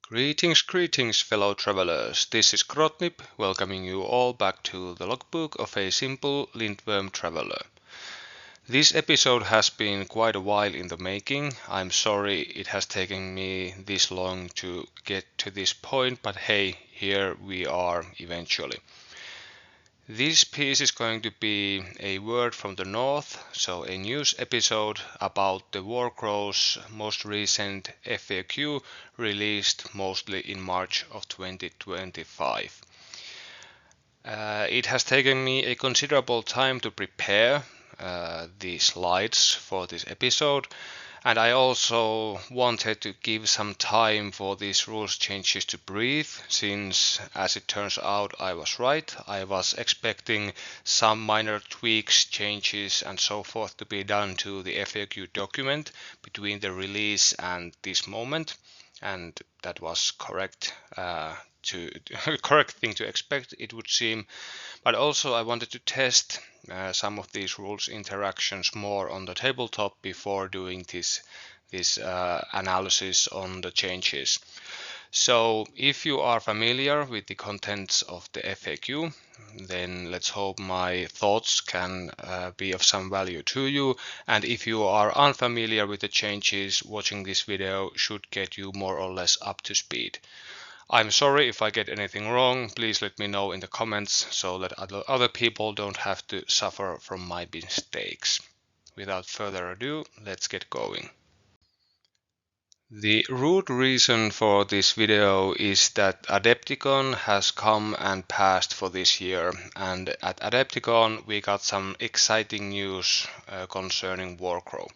Greetings, fellow travelers. This is Grotnip, welcoming you all back to the logbook of a simple lindworm traveler. This episode has been quite a while in the making. I'm sorry it has taken me this long to get to this point, but hey, here we are eventually. This piece is going to be a word from the north, so a news episode about the Warcrow's most recent FAQ released mostly in March of 2025. It has taken me a considerable time to prepare the slides for this episode, and I also wanted to give some time for these rules changes to breathe, since as it turns out I was right. I was expecting some minor tweaks, changes and so forth to be done to the FAQ document between the release and this moment, and that was correct. Correct thing to expect, it would seem. But also I wanted to test some of these rules interactions more on the tabletop before doing this analysis on the changes. So if you are familiar with the contents of the FAQ, then let's hope my thoughts can be of some value to you. And if you are unfamiliar with the changes, watching this video should get you more or less up to speed. I'm sorry if I get anything wrong, please let me know in the comments so that other people don't have to suffer from my mistakes. Without further ado, let's get going. The root reason for this video is that Adepticon has come and passed for this year, and at Adepticon we got some exciting news concerning Warcrow.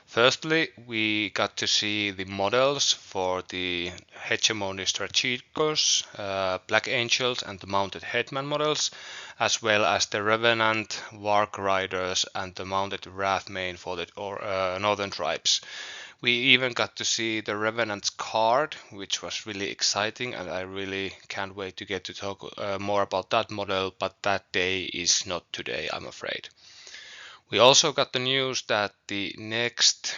Firstly, we got to see the models for the Hegemony Strategos, Black Angels and the Mounted Headman models, as well as the Revenant, Warg Riders and the Mounted Wrathmane for the Northern Tribes. We even got to see the Revenant's card, which was really exciting, and I really can't wait to get to talk more about that model, but that day is not today, I'm afraid. We also got the news that the next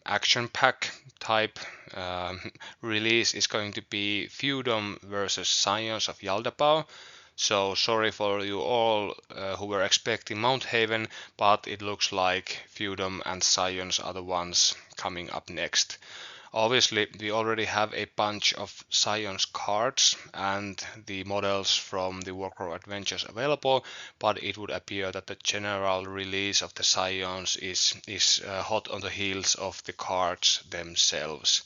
action pack type release is going to be Feudum versus Scions of Yaldabaoth. So sorry for you all who were expecting Mount Haven, but it looks like Feudum and Scions are the ones coming up next. Obviously, we already have a bunch of Scions cards and the models from the Warcrow Adventures available, but it would appear that the general release of the Scions is hot on the heels of the cards themselves.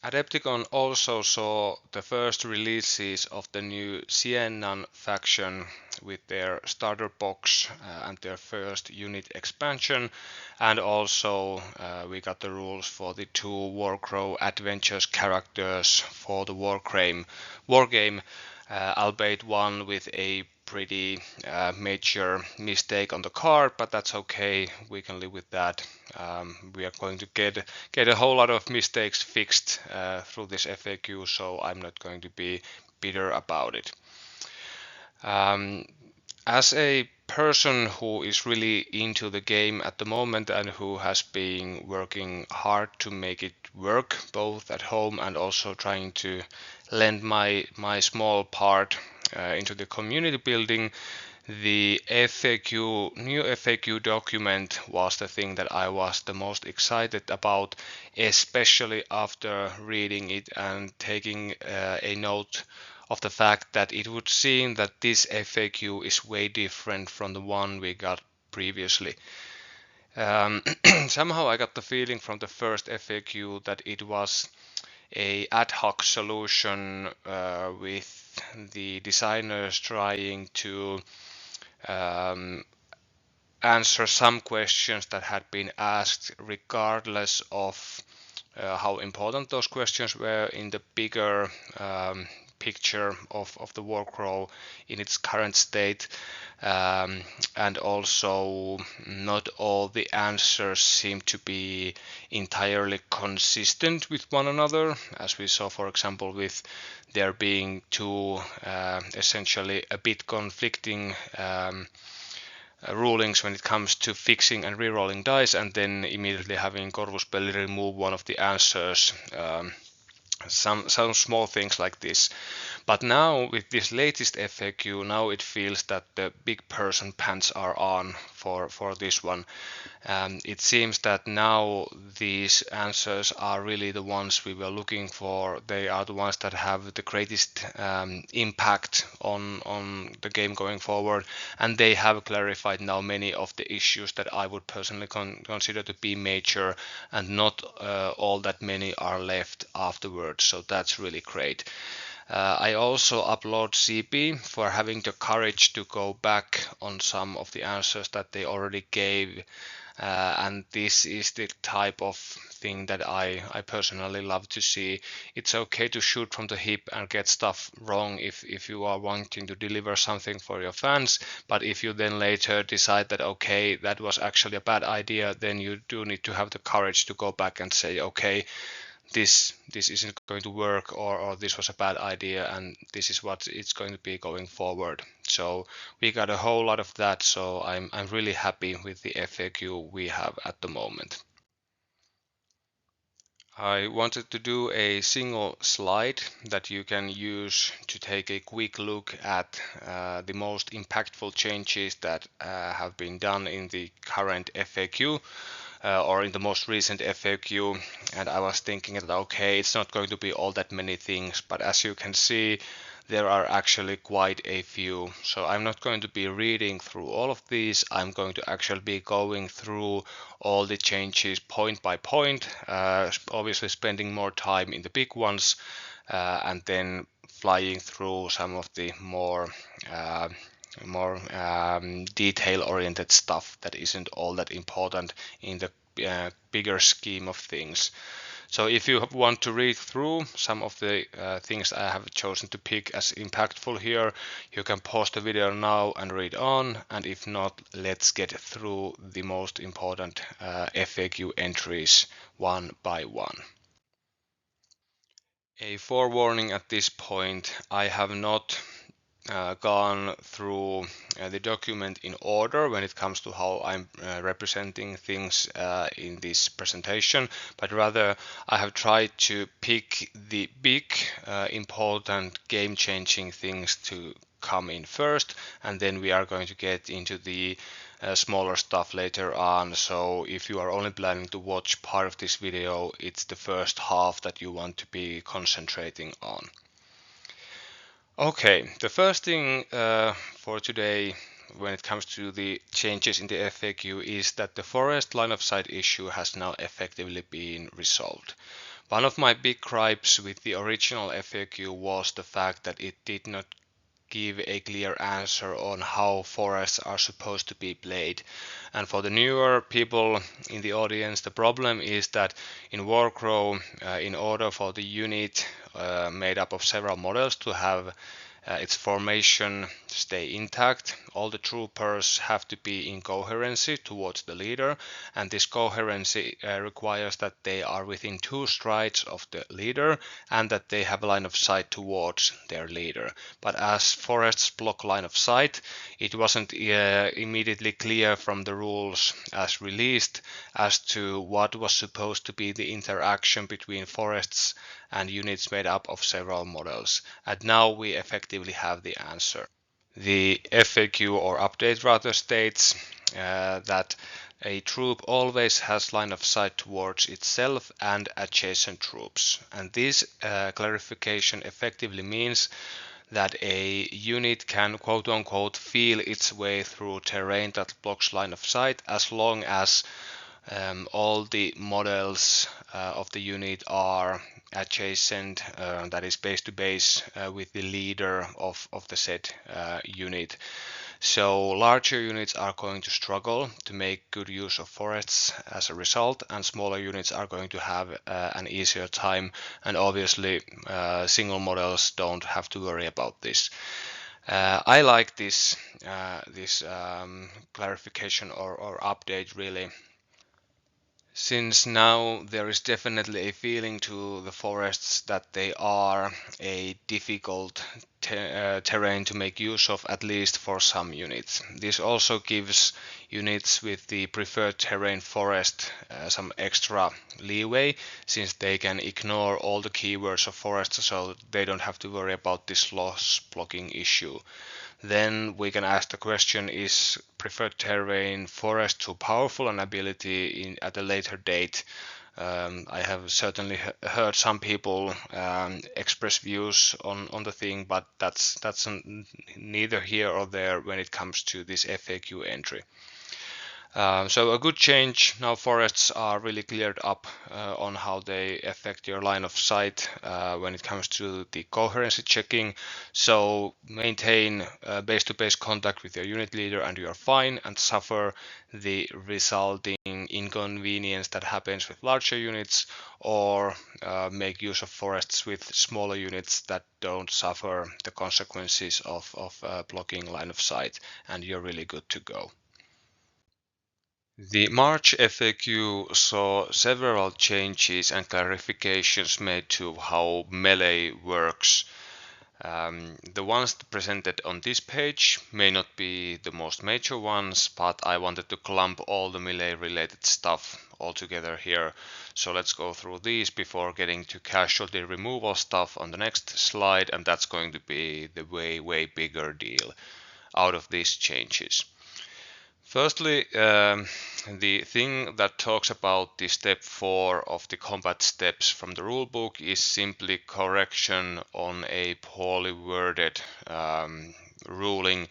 Adepticon also saw the first releases of the new Siennan faction with their starter box and their first unit expansion, and also we got the rules for the two Warcrow Adventures characters for the wargame, albeit one with a pretty major mistake on the card, but that's okay, we can live with that. We are going to get a whole lot of mistakes fixed through this FAQ, so I'm not going to be bitter about it. As a person who is really into the game at the moment and who has been working hard to make it work both at home and also trying to lend my small part into the community building, the new FAQ document was the thing that I was the most excited about, especially after reading it and taking a note of the fact that it would seem that this FAQ is way different from the one we got previously. Somehow I got the feeling from the first FAQ that it was a ad hoc solution with the designers trying to answer some questions that had been asked, regardless of how important those questions were in the bigger picture of the Warcrow in its current state, and also not all the answers seem to be entirely consistent with one another, as we saw, for example, with there being two essentially a bit conflicting rulings when it comes to fixing and re-rolling dice, and then immediately having Corvuspelli remove one of the answers. Some small things like this. But now with this latest FAQ, now it feels that the big person pants are on for this one. It seems that now these answers are really the ones we were looking for. They are the ones that have the greatest impact on the game going forward, and they have clarified now many of the issues that I would personally consider to be major, and not all that many are left afterwards. So that's really great. I also applaud CP for having the courage to go back on some of the answers that they already gave. And this is the type of thing that I personally love to see. It's okay to shoot from the hip and get stuff wrong if you are wanting to deliver something for your fans, but if you then later decide that okay, that was actually a bad idea, then you do need to have the courage to go back and say okay, this isn't going to work, or this was a bad idea and this is what it's going to be going forward. So we got a whole lot of that, so I'm really happy with the FAQ we have at the moment. I wanted to do a single slide that you can use to take a quick look at the most impactful changes that have been done in the current FAQ. Or in the most recent FAQ, and I was thinking that okay, it's not going to be all that many things, but as you can see, there are actually quite a few. So I'm not going to be reading through all of these. I'm going to actually be going through all the changes point by point, obviously spending more time in the big ones, and then flying through some of the more detail-oriented stuff that isn't all that important in the bigger scheme of things. So if you want to read through some of the things I have chosen to pick as impactful here, you can pause the video now and read on, and if not, let's get through the most important FAQ entries one by one. A forewarning at this point, I have not gone through the document in order when it comes to how I'm representing things in this presentation, but rather I have tried to pick the big important game-changing things to come in first, and then we are going to get into the smaller stuff later on. So if you are only planning to watch part of this video, it's the first half that you want to be concentrating on. Okay, the first thing for today when it comes to the changes in the FAQ is that the forest line of sight issue has now effectively been resolved. One of my big gripes with the original FAQ was the fact that it did not give a clear answer on how forests are supposed to be played. And for the newer people in the audience, the problem is that in Warcrow, in order for the unit made up of several models to have its formation stay intact, all the troopers have to be in coherency towards the leader, and this coherency requires that they are within 2 strides of the leader and that they have a line of sight towards their leader. But as forests block line of sight, it wasn't immediately clear from the rules as released as to what was supposed to be the interaction between forests and units made up of several models. And now we effectively have the answer. The FAQ, or update rather, states that a troop always has line of sight towards itself and adjacent troops. And this clarification effectively means that a unit can quote unquote feel its way through terrain that blocks line of sight as long as all the models of the unit are adjacent, that is base to base with the leader of the said unit. So larger units are going to struggle to make good use of forests as a result, and smaller units are going to have an easier time, and obviously single models don't have to worry about this. I like this clarification or update really. Since now there is definitely a feeling to the forests that they are a difficult terrain to make use of, at least for some units. This also gives units with the preferred terrain forest some extra leeway, since they can ignore all the keywords of forest, so they don't have to worry about this loss blocking issue. Then we can ask the question, is preferred terrain forest too powerful an ability at a later date? I have certainly heard some people express views on the thing, but that's neither here or there when it comes to this FAQ entry. So a good change. Now forests are really cleared up on how they affect your line of sight when it comes to the coherency checking. So maintain base-to-base contact with your unit leader and you are fine, and suffer the resulting inconvenience that happens with larger units, or make use of forests with smaller units that don't suffer the consequences of blocking line of sight, and you're really good to go. The March FAQ saw several changes and clarifications made to how Melee works. The ones presented on this page may not be the most major ones, but I wanted to clump all the Melee related stuff all together here. So let's go through these before getting to casualty removal stuff on the next slide, and that's going to be the way bigger deal out of these changes. Firstly, the thing that talks about the step 4 of the combat steps from the rulebook is simply correction on a poorly worded ruling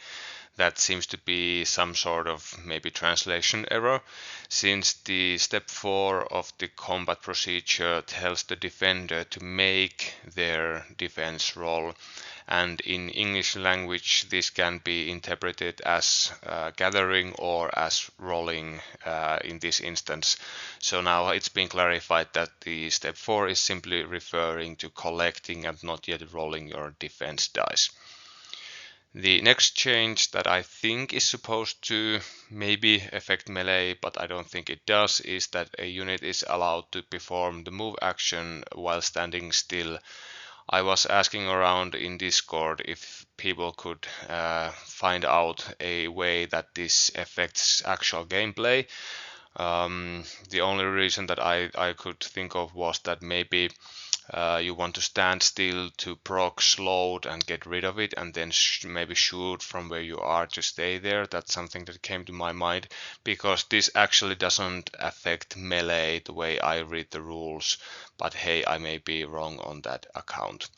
that seems to be some sort of maybe translation error, since the step 4 of the combat procedure tells the defender to make their defense roll, and in English language this can be interpreted as gathering or as rolling in this instance. So now it's been clarified that the step 4 is simply referring to collecting and not yet rolling your defense dice. The next change that I think is supposed to maybe affect melee, but I don't think it does, is that a unit is allowed to perform the move action while standing still. I was asking around in Discord if people could find out a way that this affects actual gameplay. The only reason that I could think of was that maybe you want to stand still to proc load and get rid of it, and then maybe shoot from where you are to stay there. That's something that came to my mind, because this actually doesn't affect melee the way I read the rules, but hey, I may be wrong on that account.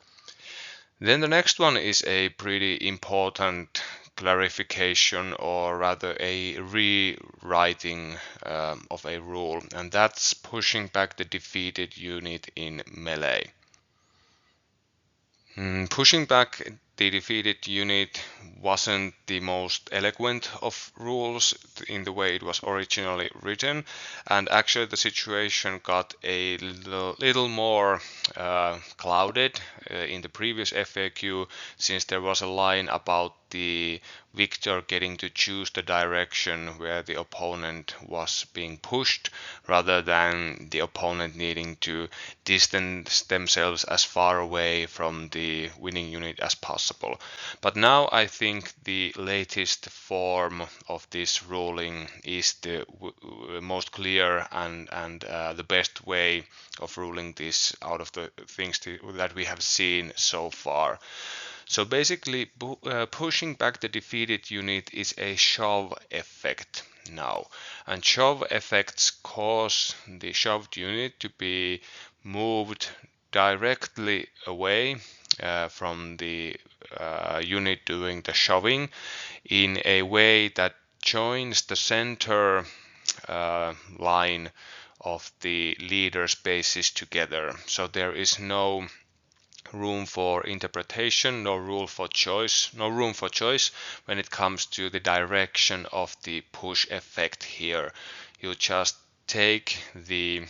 Then the next one is a pretty important clarification, or rather a rewriting of a rule, and that's pushing back the defeated unit in melee. Pushing back the defeated unit wasn't the most eloquent of rules in the way it was originally written, and actually the situation got a little more clouded in the previous FAQ, since there was a line about the victor getting to choose the direction where the opponent was being pushed, rather than the opponent needing to distance themselves as far away from the winning unit as possible. But now I think the latest form of this ruling is the most clear and the best way of ruling this out of the things that we have seen so far. So basically, pushing back the defeated unit is a shove effect now, and shove effects cause the shoved unit to be moved directly away from the unit doing the shoving in a way that joins the center line of the leader spaces together. So there is no room for interpretation, no room for choice when it comes to the direction of the push effect here. You just take the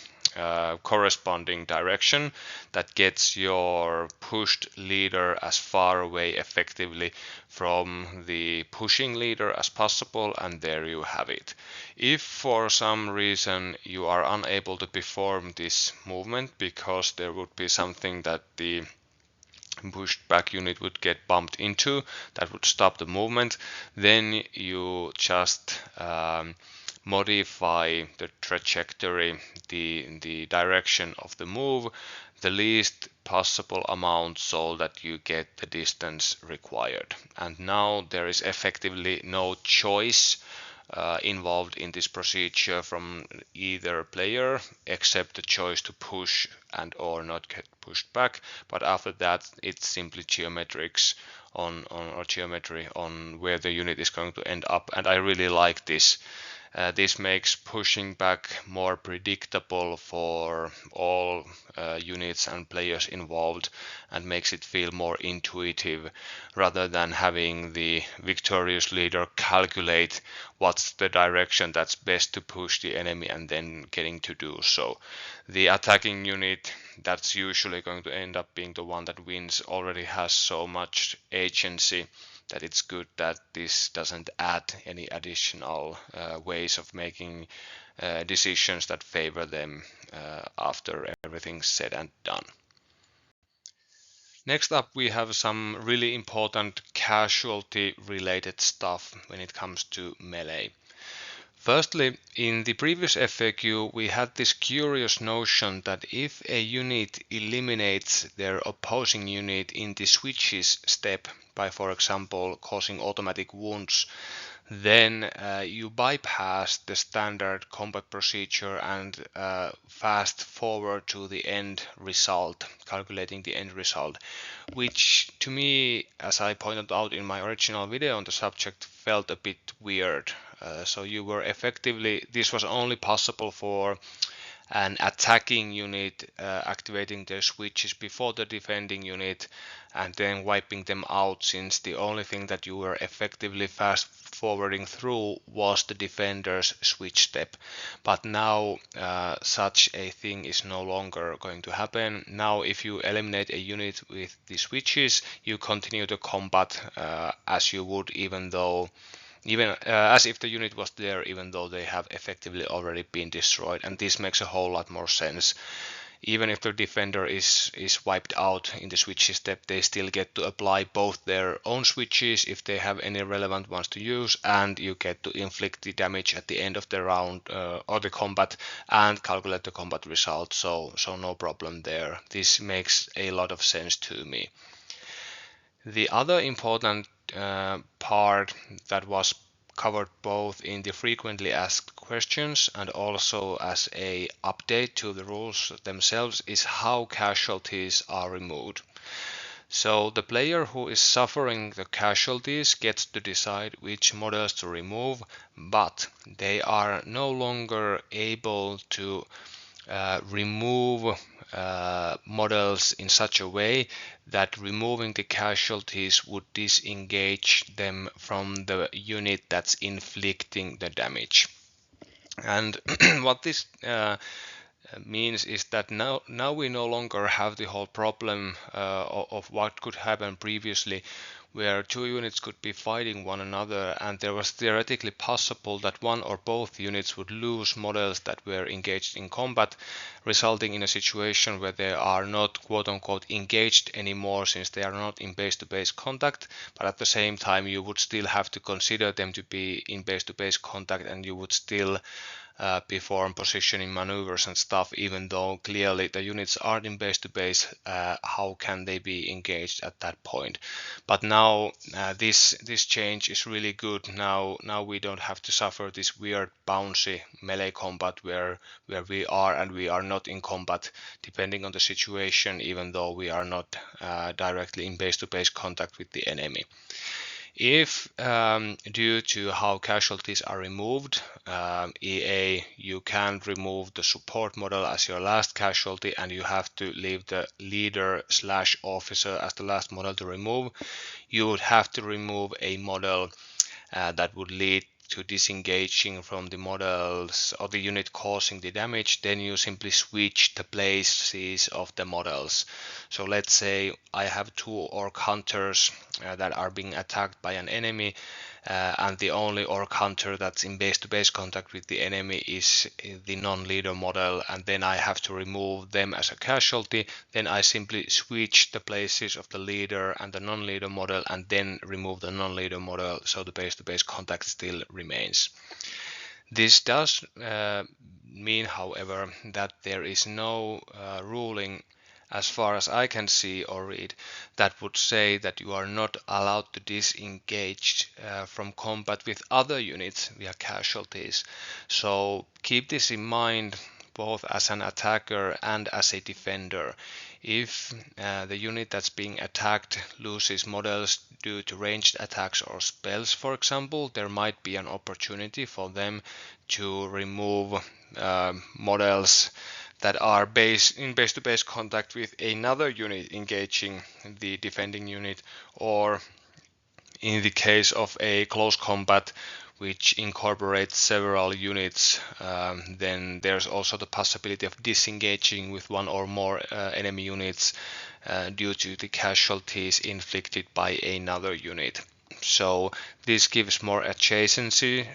corresponding direction that gets your pushed leader as far away effectively from the pushing leader as possible, and there you have it. If for some reason you are unable to perform this movement because there would be something that the pushed back unit would get bumped into that would stop the movement, then you just modify the trajectory, the direction of the move, the least possible amount so that you get the distance required. And now there is effectively no choice involved in this procedure from either player except the choice to push and or not get pushed back, but after that it's simply geometrics on or geometry on where the unit is going to end up, and I really like this. This makes pushing back more predictable for all units and players involved and makes it feel more intuitive rather than having the victorious leader calculate what's the direction that's best to push the enemy and then getting to do so. The attacking unit that's usually going to end up being the one that wins already has so much agency that it's good that this doesn't add any additional ways of making decisions that favor them after everything's said and done. Next up, we have some really important casualty related stuff when it comes to melee. Firstly, in the previous FAQ, we had this curious notion that if a unit eliminates their opposing unit in the switches step by, for example, causing automatic wounds, then you bypass the standard combat procedure and fast forward to the end result, calculating the end result, which to me, as I pointed out in my original video on the subject, felt a bit weird. So you were effectively, this was only possible for an attacking unit activating their switches before the defending unit and then wiping them out, since the only thing that you were effectively fast forwarding through was the defender's switch step. But now such a thing is no longer going to happen. Now if you eliminate a unit with the switches, you continue the combat as you would even as if the unit was there, even though they have effectively already been destroyed, and this makes a whole lot more sense. Even if the defender is wiped out in the switches step, they still get to apply both their own switches if they have any relevant ones to use, and you get to inflict the damage at the end of the round or the combat and calculate the combat result, so no problem there. This makes a lot of sense to me. The other important part that was covered both in the frequently asked questions and also as a update to the rules themselves is how casualties are removed. So the player who is suffering the casualties gets to decide which models to remove, but they are no longer able to remove models in such a way that removing the casualties would disengage them from the unit that's inflicting the damage. And what this means is that now we no longer have the whole problem of what could happen previously, where two units could be fighting one another and there was theoretically possible that one or both units would lose models that were engaged in combat, resulting in a situation where they are not quote-unquote engaged anymore since they are not in base-to-base contact, but at the same time you would still have to consider them to be in base-to-base contact and you would still perform positioning maneuvers and stuff, even though clearly the units aren't in base to base. How can they be engaged at that point? But now this change is really good. Now we don't have to suffer this weird bouncy melee combat where we are and we are not in combat depending on the situation, even though we are not directly in base to base contact with the enemy. If due to how casualties are removed, EA, you can remove the support model as your last casualty and you have to leave the leader/officer as the last model to remove, you would have to remove a model that would lead to disengaging from the models or the unit causing the damage, then you simply switch the places of the models. So let's say I have two orc hunters that are being attacked by an enemy, and the only orc hunter that's in base-to-base contact with the enemy is the non-leader model, and then I have to remove them as a casualty. Then I simply switch the places of the leader and the non-leader model and then remove the non-leader model, so the base-to-base contact still remains. This does mean, however, that there is no ruling, as far as I can see or read, that would say that you are not allowed to disengage from combat with other units via casualties. So keep this in mind both as an attacker and as a defender. If the unit that's being attacked loses models due to ranged attacks or spells, for example, there might be an opportunity for them to remove models that are in base-to-base contact with another unit engaging the defending unit, or in the case of a close combat which incorporates several units, then there's also the possibility of disengaging with one or more enemy units due to the casualties inflicted by another unit. So this gives more agency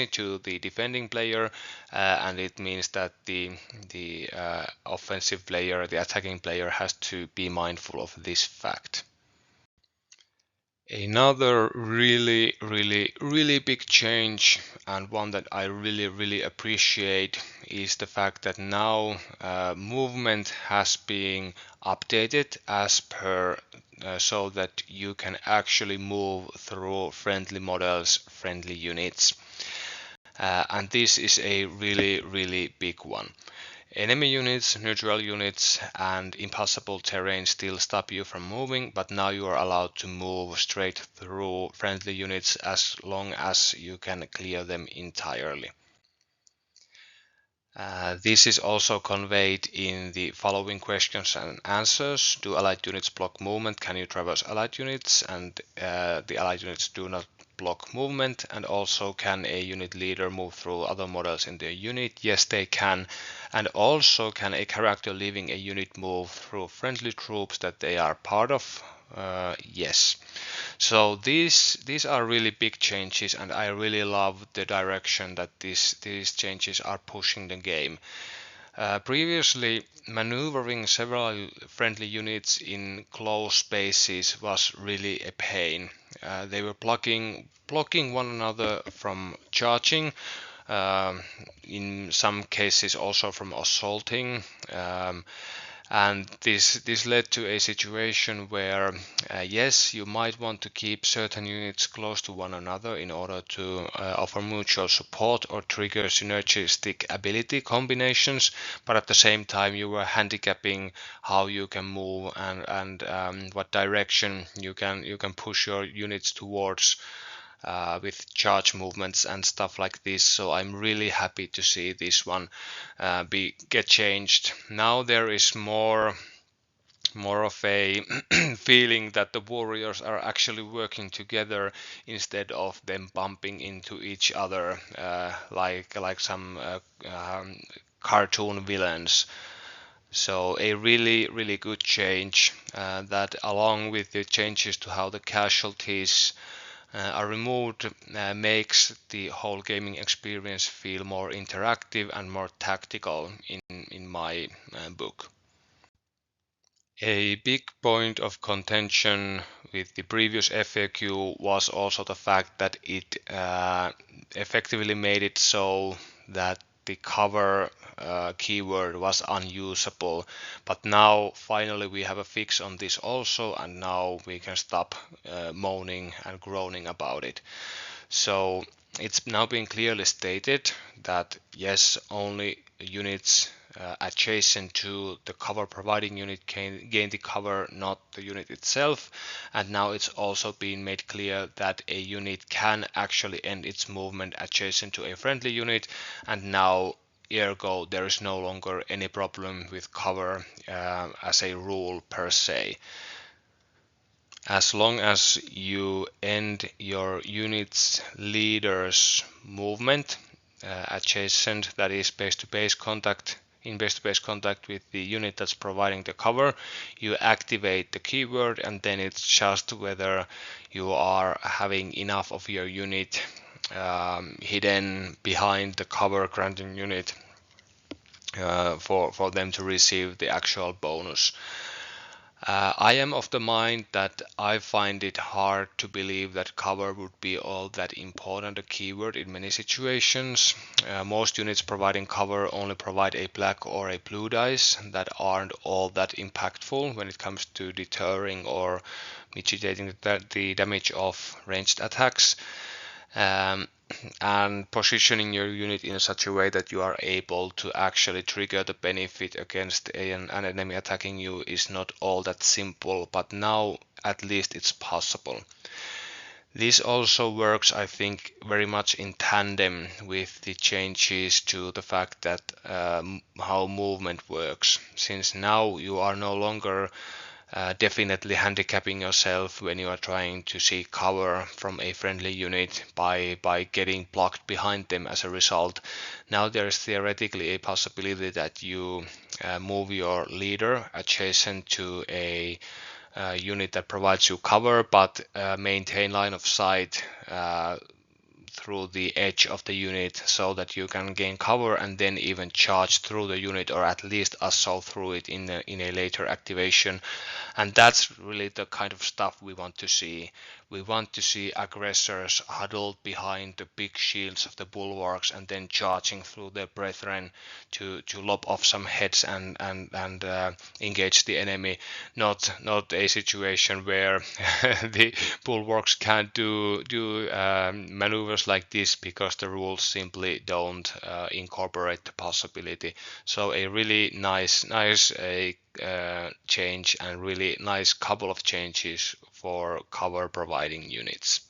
to the defending player, and it means that the offensive player, the attacking player, has to be mindful of this fact. Another really big change, and one that I really appreciate, is the fact that now movement has been updated as per so that you can actually move through friendly models, friendly units. And this is a really big one. Enemy units, neutral units, and impossible terrain still stop you from moving, but now you are allowed to move straight through friendly units as long as you can clear them entirely. This is also conveyed in the following questions and answers. Do allied units block movement? Can you traverse allied units? And the allied units do not block movement. And also, can a unit leader move through other models in their unit? Yes, they can. And also, can a character leaving a unit move through friendly troops that they are part of? Yes. So these are really big changes, and I really love the direction that these changes are pushing the game. Previously, maneuvering several friendly units in close spaces was really a pain. They were blocking one another from charging, in some cases also from assaulting. And this led to a situation where yes, you might want to keep certain units close to one another in order to offer mutual support or trigger synergistic ability combinations, but at the same time you were handicapping how you can move and what direction you can push your units towards with charge movements and stuff like this. So I'm really happy to see this one get changed. Now there is more of a feeling that the warriors are actually working together instead of them bumping into each other like some cartoon villains. So a really good change that, along with the changes to how the casualties are removed, makes the whole gaming experience feel more interactive and more tactical in my book. A big point of contention with the previous FAQ was also the fact that it effectively made it so that the cover keyword was unusable, but now finally we have a fix on this also, and now we can stop moaning and groaning about it. So it's now been clearly stated that yes, only units adjacent to the cover providing unit can gain the cover, not the unit itself. And now it's also been made clear that a unit can actually end its movement adjacent to a friendly unit, and now ergo there is no longer any problem with cover as a rule per se. As long as you end your unit's leader's movement adjacent, that is base-to-base contact, in base-to-base contact with the unit that's providing the cover, you activate the keyword, and then it's just whether you are having enough of your unit hidden behind the cover granting unit for them to receive the actual bonus. I am of the mind that I find it hard to believe that cover would be all that important a keyword in many situations. Most units providing cover only provide a black or a blue dice that aren't all that impactful when it comes to deterring or mitigating the damage of ranged attacks. And positioning your unit in such a way that you are able to actually trigger the benefit against an enemy attacking you is not all that simple, but now at least it's possible. This also works, I think, very much in tandem with the changes to the fact that how movement works, since now you are no longer definitely handicapping yourself when you are trying to seek cover from a friendly unit by getting blocked behind them as a result. Now there is theoretically a possibility that you move your leader adjacent to a unit that provides you cover, but maintain line of sight through the edge of the unit so that you can gain cover and then even charge through the unit, or at least assault through it in a later activation. And that's really the kind of stuff we want to see. We want to see aggressors huddled behind the big shields of the bulwarks and then charging through their brethren to lop off some heads and engage the enemy. Not a situation where the bulwarks can't do maneuvers like this because the rules simply don't incorporate the possibility. So a really nice change, and really nice couple of changes for cover providing units.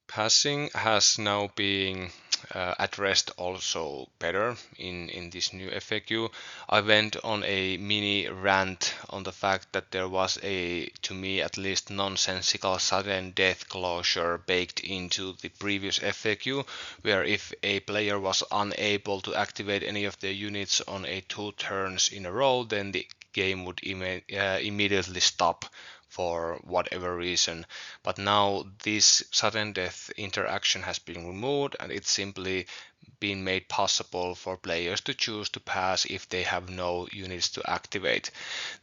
Passing has now been addressed also better in this new FAQ. I went on a mini rant on the fact that there was a, to me at least, nonsensical sudden death closure baked into the previous FAQ, where if a player was unable to activate any of their units on 2 turns in a row, then the game would immediately stop for whatever reason. But now this sudden death interaction has been removed, and it's simply been made possible for players to choose to pass if they have no units to activate.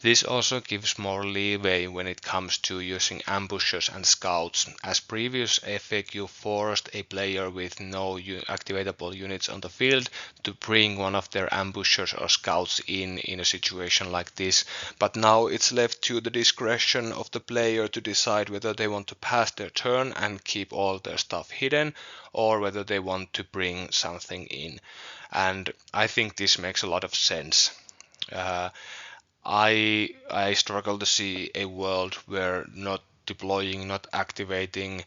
This also gives more leeway when it comes to using ambushers and scouts, as previous FAQ forced a player with no activatable units on the field to bring one of their ambushers or scouts in a situation like this. But now it's left to the discretion of the player to decide whether they want to pass their turn and keep all their stuff hidden, or whether they want to bring something in. And I think this makes a lot of sense. I struggle to see a world where not deploying, not activating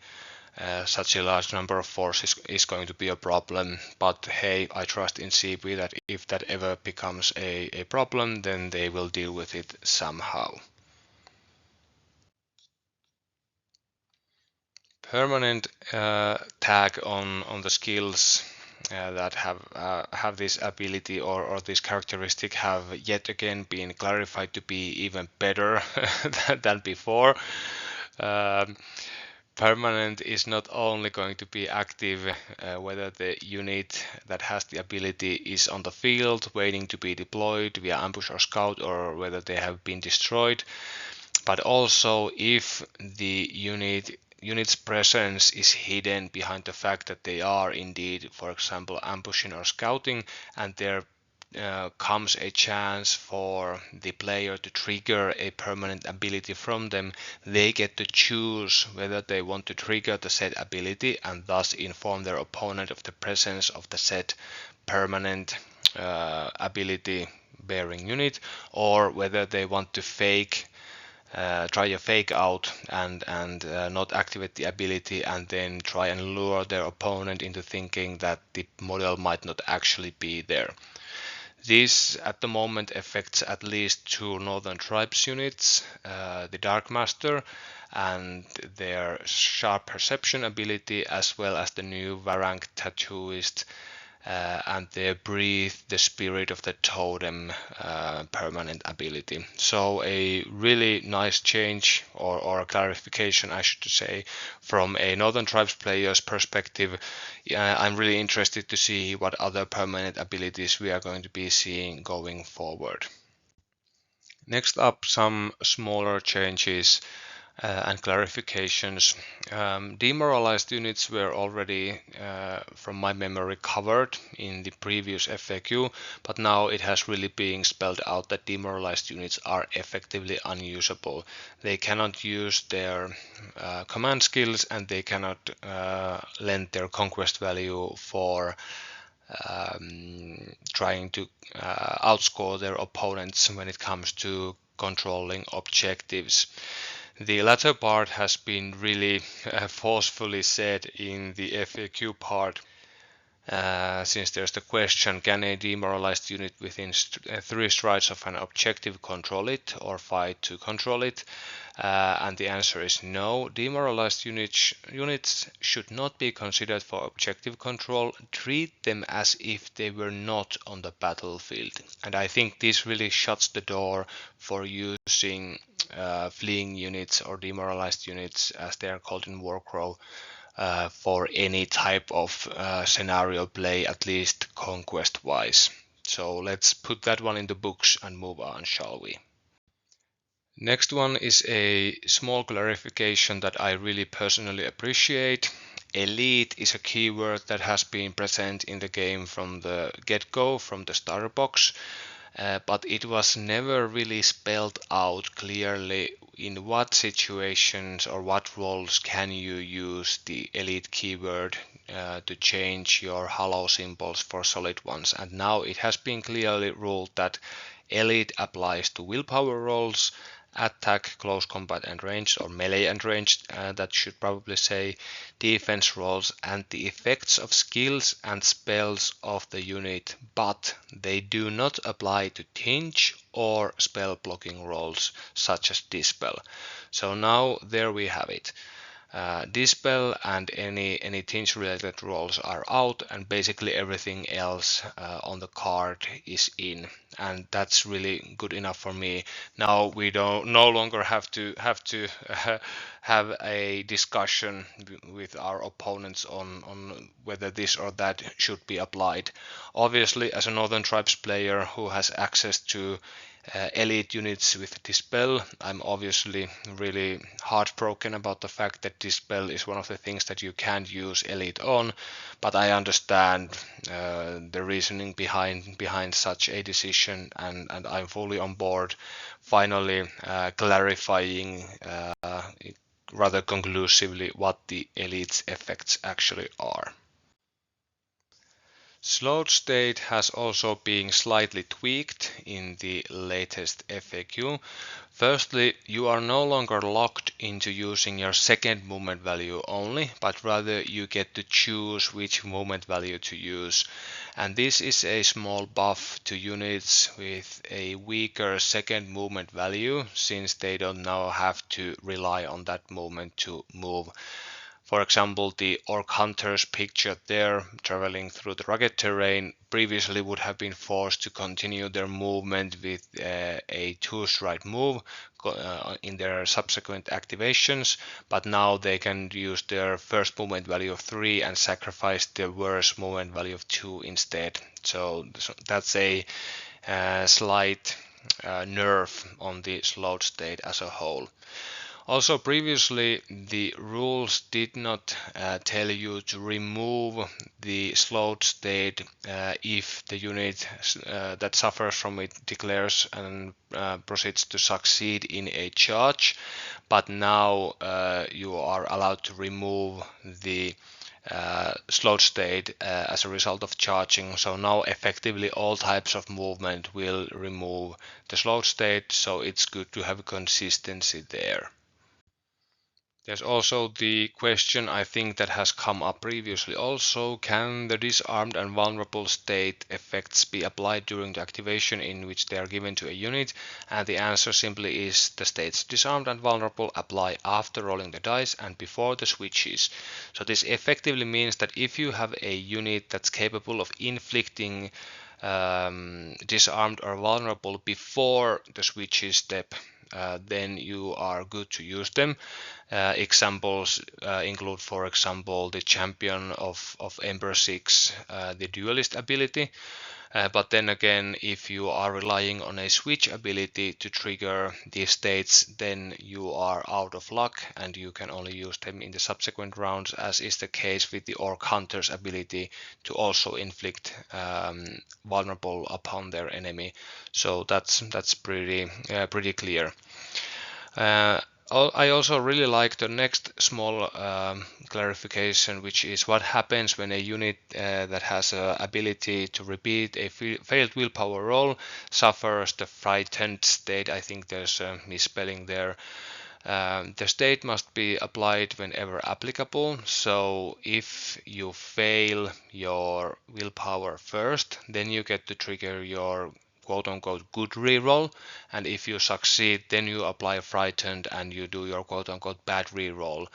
such a large number of forces is going to be a problem. But hey, I trust in CP that if that ever becomes a problem, then they will deal with it somehow. Permanent tag on the skills that have this ability or this characteristic have yet again been clarified to be even better than before. Permanent is not only going to be active whether the unit that has the ability is on the field waiting to be deployed via ambush or scout, or whether they have been destroyed, but also if the unit's presence is hidden behind the fact that they are indeed, for example, ambushing or scouting, and there comes a chance for the player to trigger a permanent ability from them. They get to choose whether they want to trigger the said ability and thus inform their opponent of the presence of the said permanent ability bearing unit, or whether they want to try a fake out and not activate the ability, and then try and lure their opponent into thinking that the model might not actually be there. This at the moment affects at least 2 Northern Tribes units, the Dark Master and their sharp perception ability, as well as the new Varang Tattooist and their Breathe the Spirit of the Totem permanent ability. So a really nice change or a clarification, I should say, from a Northern Tribes player's perspective. I'm really interested to see what other permanent abilities we are going to be seeing going forward. Next up, some smaller changes and clarifications. Demoralized units were already, from my memory, covered in the previous FAQ, but now it has really been spelled out that demoralized units are effectively unusable. They cannot use their command skills, and they cannot lend their conquest value for trying to outscore their opponents when it comes to controlling objectives. The latter part has been really forcefully said in the FAQ part, since there's the question, can a demoralized unit within 3 strides of an objective control it or fight to control it? And the answer is no. Demoralized units should not be considered for objective control. Treat them as if they were not on the battlefield. And I think this really shuts the door for using fleeing units or demoralized units, as they are called in Warcrow, for any type of scenario play, at least conquest wise. So let's put that one in the books and move on, shall we? Next one is a small clarification that I really personally appreciate. Elite is a keyword that has been present in the game from the get-go, from the starter box, but it was never really spelled out clearly in what situations or what roles can you use the elite keyword to change your halo symbols for solid ones. And now it has been clearly ruled that elite applies to willpower roles, attack, close combat and ranged, or melee and ranged, that should probably say, defense roles, and the effects of skills and spells of the unit, but they do not apply to tinge or spell blocking roles such as dispel. So now there we have it. Dispel and any tinge related roles are out, and basically everything else on the card is in, and that's really good enough for me. Now we don't no longer have to have a discussion with our opponents on whether this or that should be applied. Obviously, as a Northern Tribes player who has access to elite units with Dispel, I'm obviously really heartbroken about the fact that Dispel is one of the things that you can't use elite on, but I understand the reasoning behind such a decision, and I'm fully on board, finally clarifying rather conclusively what the elite's effects actually are. Slowed state has also been slightly tweaked in the latest FAQ. Firstly, you are no longer locked into using your second movement value only, but rather you get to choose which movement value to use. And this is a small buff to units with a weaker second movement value, since they don't now have to rely on that movement to move. For example, the Orc Hunters pictured there, traveling through the rugged terrain, previously would have been forced to continue their movement with a 2-stride move in their subsequent activations, but now they can use their first movement value of 3 and sacrifice their worst movement value of 2 instead. So that's a slight nerf on the slowed state as a whole. Also, previously the rules did not tell you to remove the slowed state if the unit that suffers from it declares and proceeds to succeed in a charge, but now you are allowed to remove the slowed state as a result of charging. So now effectively all types of movement will remove the slowed state, so it's good to have consistency there. There's also the question, I think, that has come up previously also: can the disarmed and vulnerable state effects be applied during the activation in which they are given to a unit? And the answer simply is the states disarmed and vulnerable apply after rolling the dice and before the switches. So this effectively means that if you have a unit that's capable of inflicting disarmed or vulnerable before the switches step, then you are good to use them. Examples include, for example, the champion of Emperor 6, the duelist ability. But then again, if you are relying on a switch ability to trigger these states, then you are out of luck and you can only use them in the subsequent rounds, as is the case with the Orc Hunter's ability to also inflict vulnerable upon their enemy. So that's pretty clear. Uh, I also really like the next small clarification, which is what happens when a unit that has a ability to repeat a failed willpower roll suffers the frightened state. I think there's a misspelling there. The state must be applied whenever applicable. So if you fail your willpower first, then you get to trigger your quote unquote good reroll, and if you succeed, then you apply frightened and you do your quote unquote bad reroll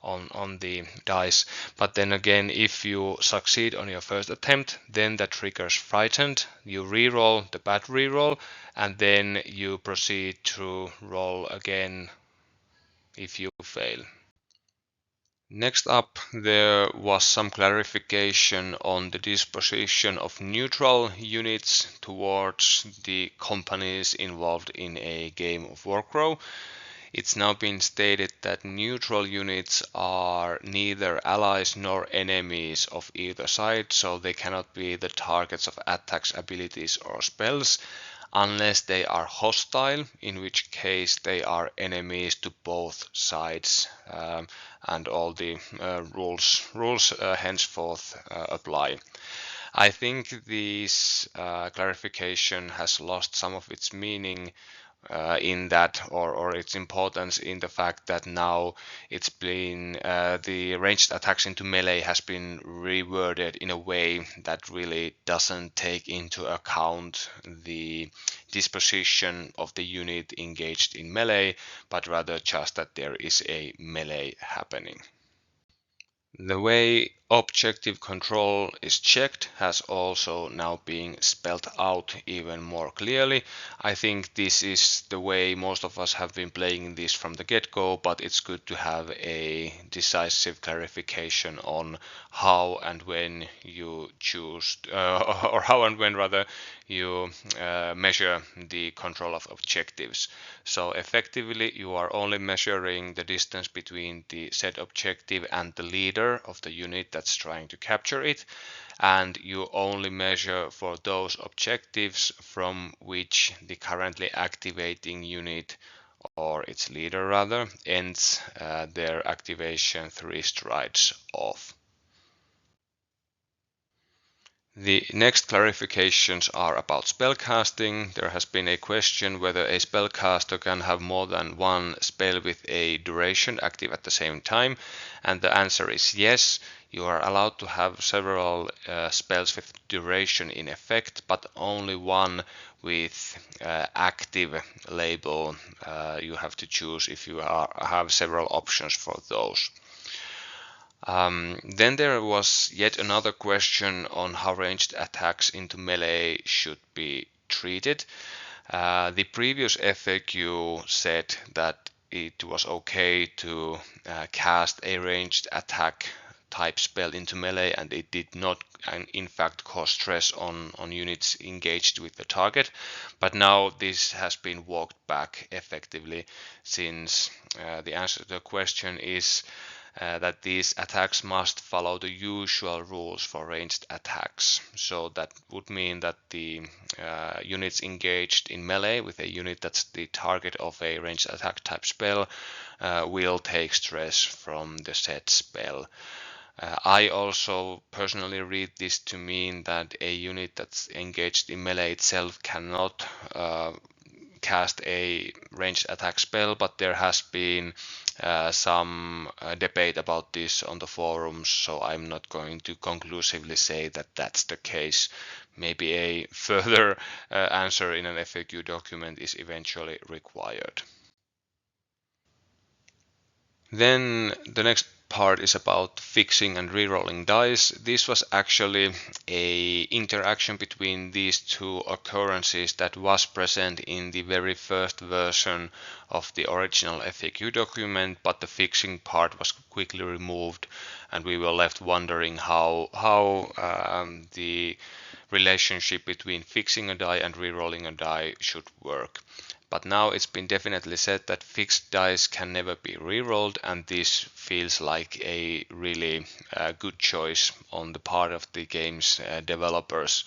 on the dice. But then again, if you succeed on your first attempt, then that triggers frightened, you reroll the bad reroll, and then you proceed to roll again if you fail. Next up, there was some clarification on the disposition of neutral units towards the companies involved in a game of Warcrow. It's now been stated that neutral units are neither allies nor enemies of either side, so they cannot be the targets of attacks, abilities, or spells unless they are hostile, in which case they are enemies to both sides, and all the rules henceforth apply. I think this clarification has lost some of its meaning in that, or its importance in the fact that now it's been the ranged attacks into melee has been reworded in a way that really doesn't take into account the disposition of the unit engaged in melee, but rather just that there is a melee happening. The way objective control is checked has also now been spelled out even more clearly. I think this is the way most of us have been playing this from the get-go, but it's good to have a decisive clarification on how and when you choose, or how and when rather, you measure the control of objectives. So effectively, you are only measuring the distance between the set objective and the leader of the unit that's trying to capture it, and you only measure for those objectives from which the currently activating unit, or its leader rather, ends their activation 3 strides off. The next clarifications are about spellcasting. There has been a question whether a spellcaster can have more than one spell with a duration active at the same time, and the answer is yes. You are allowed to have several spells with duration in effect, but only one with active label. You have to choose if you have several options for those. Then there was yet another question on how ranged attacks into melee should be treated. The previous FAQ said that it was okay to cast a ranged attack type spell into melee, and it did not in fact cause stress on units engaged with the target. But now this has been walked back effectively, since the answer to the question is that these attacks must follow the usual rules for ranged attacks. So that would mean that the units engaged in melee with a unit that's the target of a ranged attack type spell will take stress from the said spell. I also personally read this to mean that a unit that's engaged in melee itself cannot cast a ranged attack spell, but there has been some debate about this on the forums, so I'm not going to conclusively say that that's the case. Maybe a further answer in an FAQ document is eventually required. Then the next part is about fixing and rerolling dice. This was actually a interaction between these two occurrences that was present in the very first version of the original FAQ document, but the fixing part was quickly removed, and we were left wondering how the relationship between fixing a die and rerolling a die should work. But now it's been definitely said that fixed dice can never be rerolled, and this feels like a really good choice on the part of the game's developers.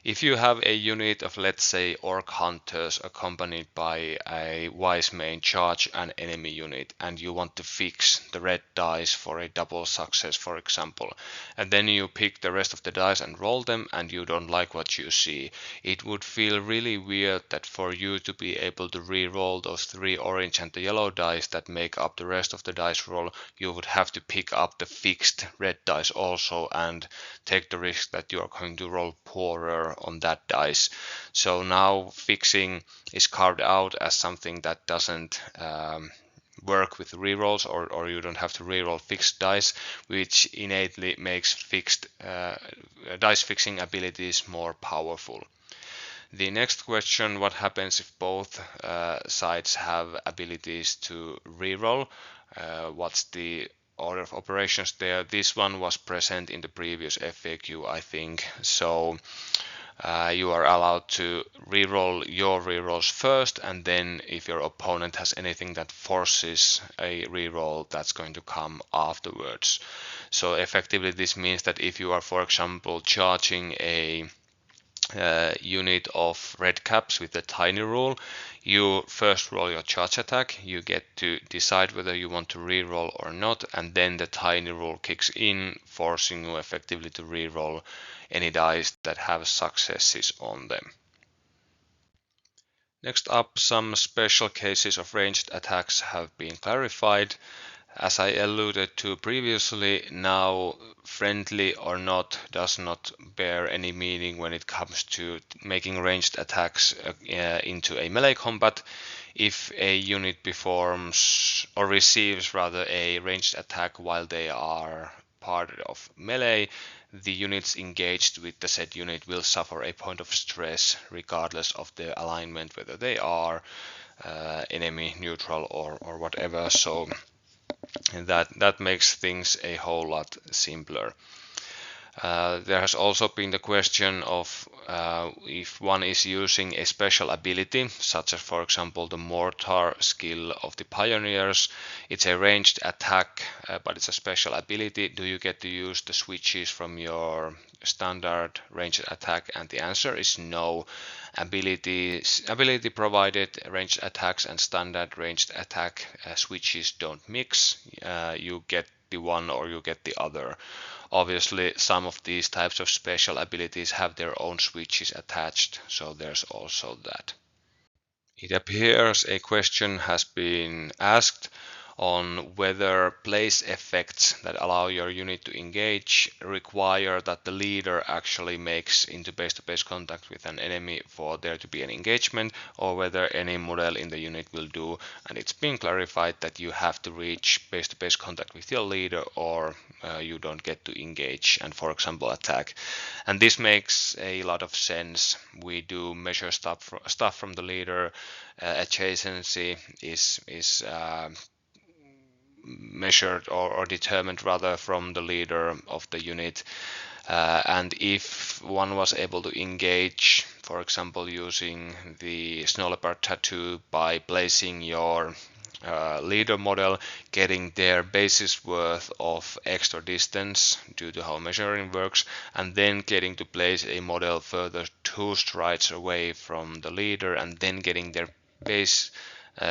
If you have a unit of, let's say, orc hunters accompanied by a wise main charge an enemy unit, and you want to fix the red dice for a double success, for example, and then you pick the rest of the dice and roll them, and you don't like what you see, it would feel really weird that for you to be able to re-roll those 3 orange and the yellow dice that make up the rest of the dice roll, you would have to pick up the fixed red dice also and take the risk that you are going to roll poorer on that dice. So now fixing is carved out as something that doesn't work with rerolls, or you don't have to reroll fixed dice, which innately makes fixed dice fixing abilities more powerful. The next question, what happens if both sides have abilities to reroll? What's the order of operations there? This one was present in the previous FAQ, I think. So you are allowed to reroll your rerolls first, and then if your opponent has anything that forces a reroll, that's going to come afterwards. So effectively this means that if you are, for example, charging a unit of red caps with the tiny rule, you first roll your charge attack, you get to decide whether you want to reroll or not, and then the tiny rule kicks in, forcing you effectively to reroll any dice that have successes on them. Next up, some special cases of ranged attacks have been clarified. As I alluded to previously, now friendly or not does not bear any meaning when it comes to making ranged attacks into a melee combat. If a unit performs or receives rather a ranged attack while they are part of melee, the units engaged with the said unit will suffer a point of stress regardless of their alignment, whether they are enemy, neutral, or whatever. So that makes things a whole lot simpler. There has also been the question of if one is using a special ability, such as for example the mortar skill of the pioneers. It's a ranged attack, but it's a special ability. Do you get to use the switches from your standard ranged attack? And the answer is no. Ability provided ranged attacks and standard ranged attack switches don't mix. You get the one or you get the other. Obviously, some of these types of special abilities have their own switches attached, so there's also that. It appears a question has been asked on whether place effects that allow your unit to engage require that the leader actually makes into base-to-base contact with an enemy for there to be an engagement, or whether any model in the unit will do. And it's been clarified that you have to reach base-to-base contact with your leader, or you don't get to engage and, for example, attack. And this makes a lot of sense. We do measure stuff from the leader. Adjacency is measured or determined rather from the leader of the unit, and if one was able to engage, for example using the snow leopard tattoo by placing your leader model, getting their basis worth of extra distance due to how measuring works, and then getting to place a model further 2 strides away from the leader, and then getting their base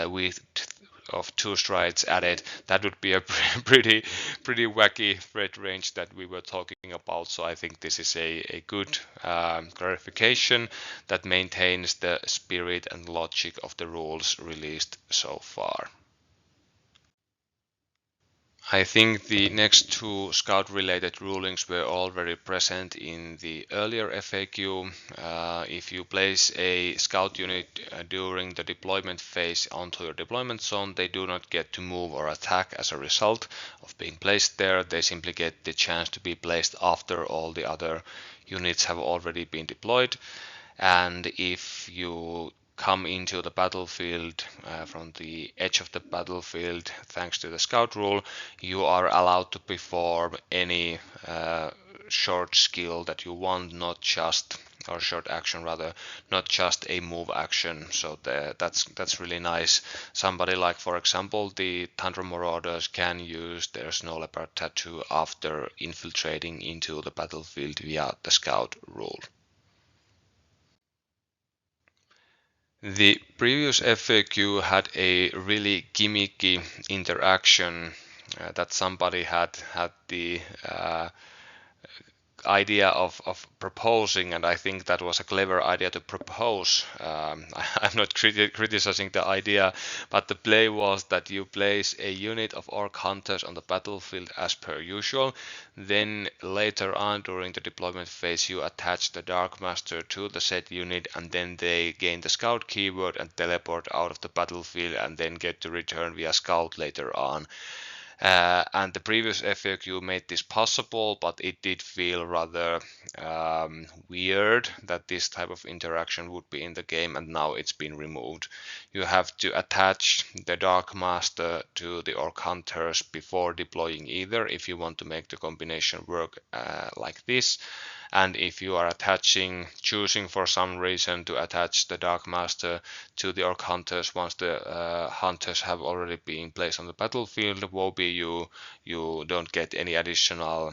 width of 2 strides added, that would be a pretty wacky threat range that we were talking about. So I think this is a good clarification that maintains the spirit and logic of the rules released so far. I think the next two Scout-related rulings were already present in the earlier FAQ. If you place a Scout unit during the deployment phase onto your deployment zone, they do not get to move or attack as a result of being placed there. They simply get the chance to be placed after all the other units have already been deployed. And if you come into the battlefield from the edge of the battlefield thanks to the scout rule, you are allowed to perform any short skill that you want, not just, or short action rather, not just a move action. So that's really nice. Somebody like, for example, the Tundra Marauders can use their Snow Leopard tattoo after infiltrating into the battlefield via the scout rule. The previous FAQ had a really gimmicky interaction that somebody had the idea of proposing, and I think that was a clever idea to propose. I'm not criticizing the idea, but the play was that you place a unit of orc hunters on the battlefield as per usual. Then later on during the deployment phase, you attach the Dark Master to the said unit, and then they gain the scout keyword and teleport out of the battlefield, and then get to return via scout later on. And the previous FAQ made this possible, but it did feel rather weird that this type of interaction would be in the game, and now it's been removed. You have to attach the Dark Master to the Orc Hunters before deploying either, if you want to make the combination work like this. And if you are choosing for some reason to attach the Dark Master to the Orc Hunters once the Hunters have already been placed on the battlefield, woe be you don't get any additional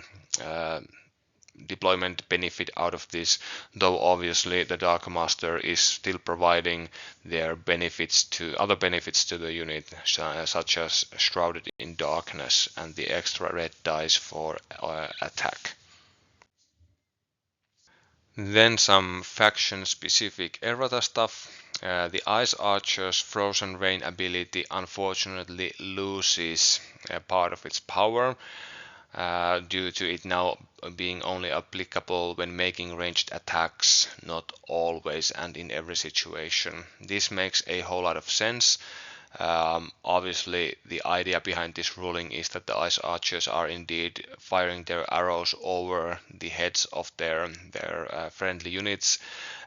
deployment benefit out of this, though obviously the Dark Master is still providing their other benefits to the unit, such as Shrouded in Darkness and the extra red dice for attack. Then some faction-specific errata stuff. The Ice Archer's Frozen Rain ability unfortunately loses a part of its power due to it now being only applicable when making ranged attacks, not always and in every situation. This makes a whole lot of sense. Obviously, the idea behind this ruling is that the Ice Archers are indeed firing their arrows over the heads of their friendly units,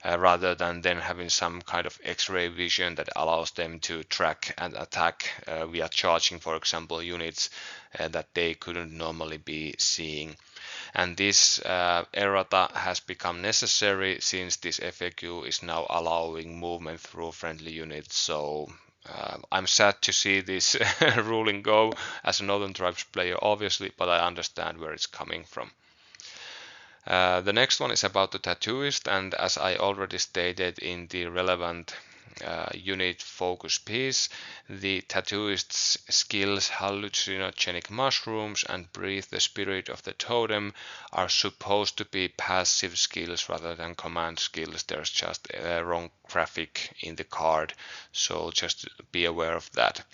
rather than then having some kind of X-ray vision that allows them to track and attack via charging, for example, units that they couldn't normally be seeing. And this errata has become necessary since this FAQ is now allowing movement through friendly units. So I'm sad to see this ruling go as a Northern Tribes player, obviously, but I understand where it's coming from. The next one is about the Tattooist, and as I already stated in the relevant unit focus piece, the Tattooist's skills Hallucinogenic Mushrooms and Breathe the Spirit of the Totem are supposed to be passive skills rather than command skills. There's just a wrong graphic in the card, so just be aware of that.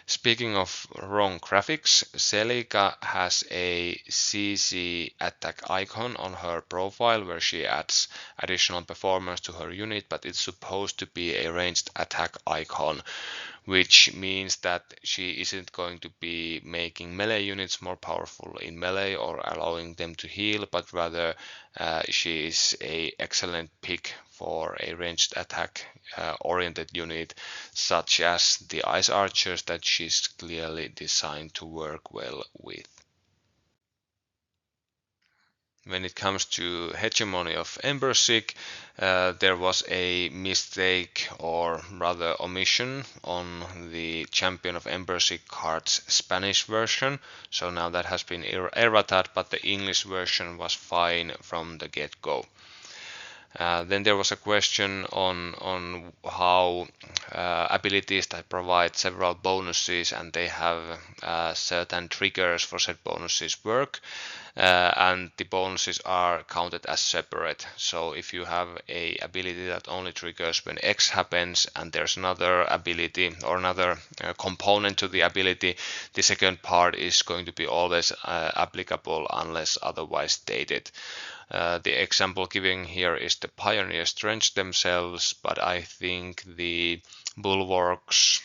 Speaking of wrong graphics, Celica has a CC attack icon on her profile where she adds additional performance to her unit, but it's supposed to be a ranged attack icon, which means that she isn't going to be making melee units more powerful in melee or allowing them to heal, but rather she is an excellent pick for a ranged attack oriented unit such as the Ice Archers that she's clearly designed to work well with. When it comes to hegemony of Embersic, there was a mistake, or rather omission, on the Champion of Embersic card's Spanish version. So now that has been errated, but the English version was fine from the get-go. Then there was a question on how abilities that provide several bonuses and they have certain triggers for said bonuses work, and the bonuses are counted as separate. So if you have a ability that only triggers when X happens and there's another ability or another component to the ability, the second part is going to be always applicable unless otherwise stated. The example given here is the Pioneer's Trench themselves, but I think the Bulwark's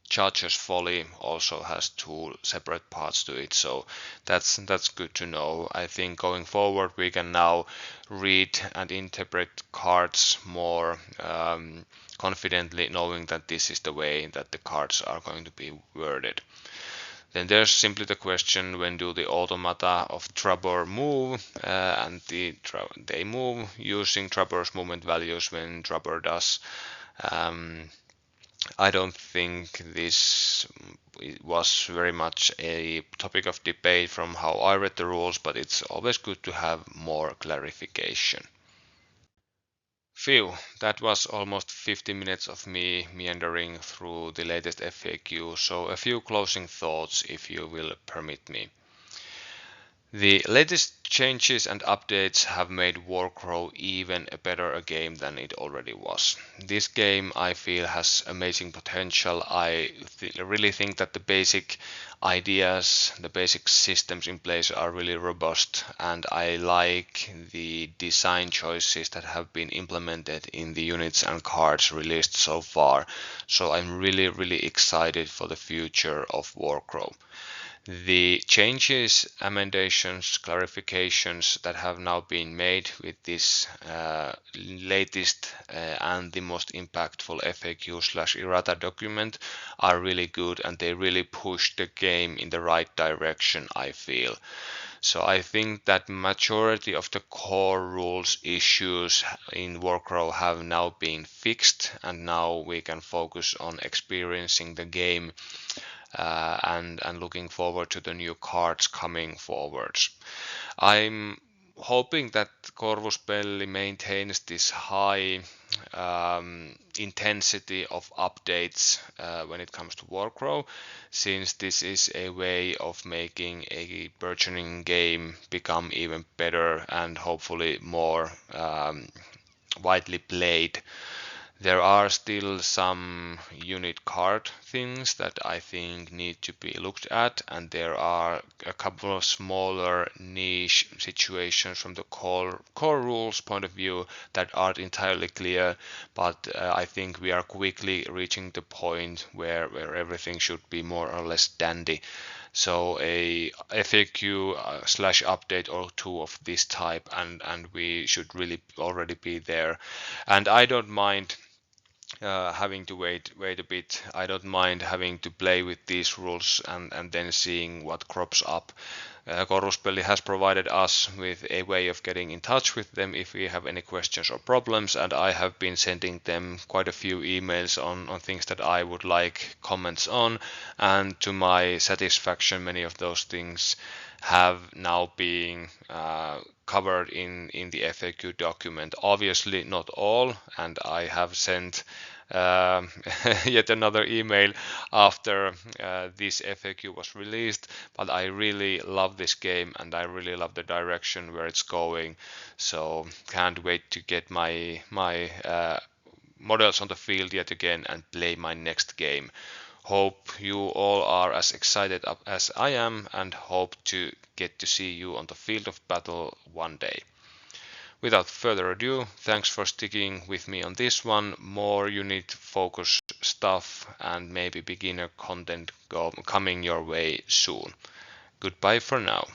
Charger's Folly also has two separate parts to it, so that's good to know. I think going forward we can now read and interpret cards more confidently, knowing that this is the way that the cards are going to be worded. Then there's simply the question, when do the automata of Trabor move, and they move using Trabor's movement values when Trabor does. I don't think this was very much a topic of debate from how I read the rules, but it's always good to have more clarification. Phew, that was almost 50 minutes of me meandering through the latest FAQ, so a few closing thoughts if you will permit me. The latest changes and updates have made Warcrow even a better a game than it already was. This game, I feel, has amazing potential. I really think that the basic ideas, the basic systems in place are really robust, and I like the design choices that have been implemented in the units and cards released so far. So I'm really excited for the future of Warcrow. The changes, amendations, clarifications that have now been made with this latest and the most impactful FAQ/errata document are really good, and they really push the game in the right direction, I feel. So I think that majority of the core rules issues in Warcrow have now been fixed, and now we can focus on experiencing the game and looking forward to the new cards coming forwards. I'm hoping that Corvuspelli maintains this high intensity of updates when it comes to Warcrow, since this is a way of making a burgeoning game become even better and hopefully more widely played. There are still some unit card things that I think need to be looked at, and there are a couple of smaller niche situations from the core rules point of view that aren't entirely clear, but I think we are quickly reaching the point where everything should be more or less dandy. So a FAQ/update or two of this type, and we should really already be there. And I don't mind having to wait a bit. I don't mind having to play with these rules and then seeing what crops up. Corvuspelli has provided us with a way of getting in touch with them if we have any questions or problems, and I have been sending them quite a few emails on things that I would like comments on, and to my satisfaction many of those things have now been covered in the FAQ document. Obviously not all, and I have sent yet another email after this FAQ was released, but I really love this game and I really love the direction where it's going, so can't wait to get my models on the field yet again and play my next game. Hope you all are as excited as I am, and hope to get to see you on the field of battle one day. Without further ado, thanks for sticking with me on this one. More unit focus stuff and maybe beginner content coming your way soon. Goodbye for now.